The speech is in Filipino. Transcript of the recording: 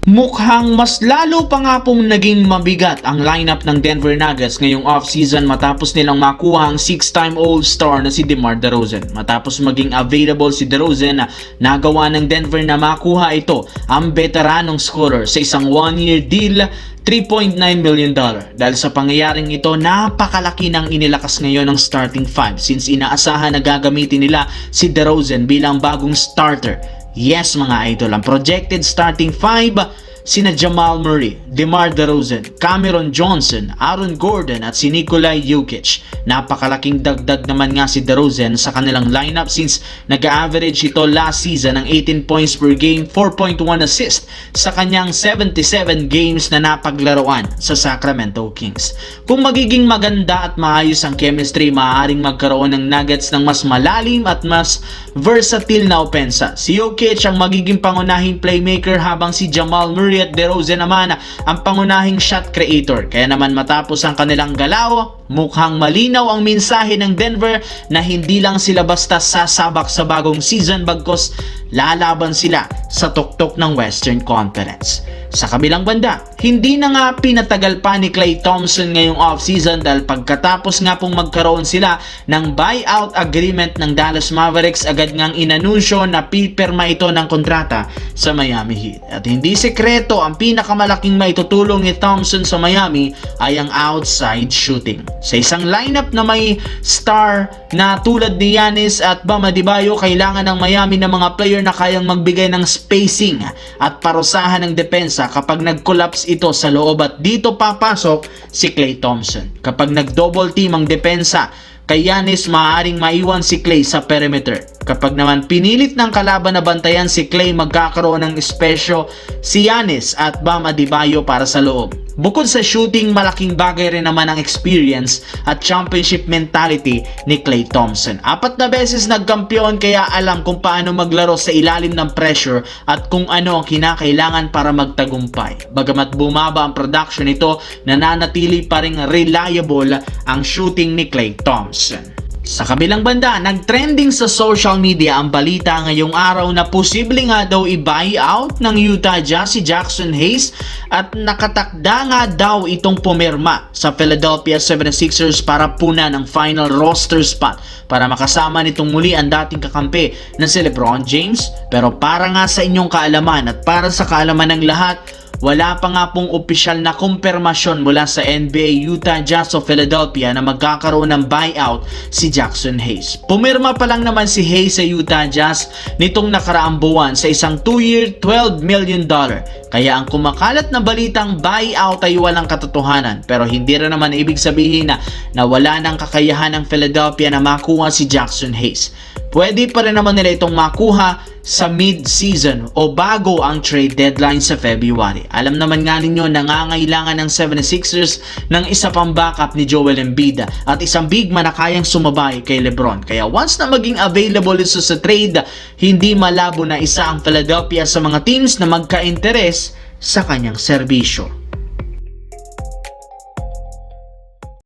Mukhang mas lalo pa nga pong naging mabigat ang lineup ng Denver Nuggets ngayong off-season matapos nilang makuha ang 6-time All-Star na si DeMar DeRozan. Matapos maging available si DeRozan, nagawa ng Denver na makuha ito ang veteranong scorer sa isang 1-year deal, $3.9 million. Dahil sa pangyayaring ito, napakalaki ng inilakas ngayon ng starting five since inaasahan na gagamitin nila si DeRozan bilang bagong starter. Yes mga idol, ang projected starting five, sina Jamal Murray, DeMar DeRozan, Cameron Johnson, Aaron Gordon at si Nikola Jokic. Napakalaking dagdag naman nga si DeRozan sa kanilang lineup since nag-average ito last season ng 18 points per game, 4.1 assist sa kanyang 77 games na napaglaruan sa Sacramento Kings. Kung magiging maganda at maayos ang chemistry, maaaring magkaroon ng Nuggets ng mas malalim at mas versatile na opensa. Si Jokic ang magiging pangunahing playmaker habang si Jamal Murray at DeRozan naman ang pangunahing shot creator. Kaya naman matapos ang kanilang galaw, mukhang malinaw ang mensahe ng Denver na hindi lang sila basta sasabak sa bagong season bagkus lalaban sila sa tuktok ng Western Conference. Sa kabilang banda, hindi na nga pinatagal pa ni Klay Thompson ngayong offseason dahil pagkatapos nga pong magkaroon sila ng buyout agreement ng Dallas Mavericks, agad ngang inanunsyo na pipirma ito ng kontrata sa Miami Heat. At hindi sekreto, ang pinakamalaking maitutulong ni Thompson sa Miami ay ang outside shooting. Sa isang lineup na may star na tulad ni Giannis at Bam Adebayo, kailangan ng Miami ng mga player na kayang magbigay ng spacing at parusahan ng depensa kapag nag-collapse ito sa loob, at dito papasok si Klay Thompson. Kapag nag-double team ang depensa kay Giannis, maaaring maiwan si Klay sa perimeter. Kapag naman pinilit ng kalaban na bantayan si Klay, magkakaroon ng espesyo si Giannis at Bam Adebayo para sa loob. Bukod sa shooting, malaking bagay rin naman ang experience at championship mentality ni Klay Thompson. 4 na beses nagkampiyon, kaya alam kung paano maglaro sa ilalim ng pressure at kung ano ang kinakailangan para magtagumpay. Bagamat bumaba ang production nito, nananatili pa ring reliable ang shooting ni Klay Thompson. Sa kabilang banda, nagtrending sa social media ang balita ngayong araw na posible nga daw i-buyout ng Utah Jazz si Jackson Hayes at nakatakda nga daw itong pumirma sa Philadelphia 76ers para puna ng final roster spot para makasama nitong muli ang dating kakampi na si LeBron James. Pero para nga sa inyong kaalaman at para sa kaalaman ng lahat, wala pa nga pong opisyal na kumpirmasyon mula sa NBA, Utah Jazz o Philadelphia na magkakaroon ng buyout si Jackson Hayes. Pumirma pa lang naman si Hayes sa Utah Jazz nitong nakaraang buwan sa isang 2-year, $12 million. Kaya ang kumakalat na balitang buyout ay walang katotohanan, pero hindi rin naman ibig sabihin na wala ng kakayahan ng Philadelphia na makuha si Jackson Hayes. Pwede pa rin naman nila itong makuha sa mid-season o bago ang trade deadline sa February. Alam naman nga ninyo, nangangailangan ng 76ers ng isa pang backup ni Joel Embiid at isang big man na kayang sumabay kay LeBron. Kaya once na maging available ito sa trade, hindi malabo na isa ang Philadelphia sa mga teams na magka-interes sa kanyang serbisyo.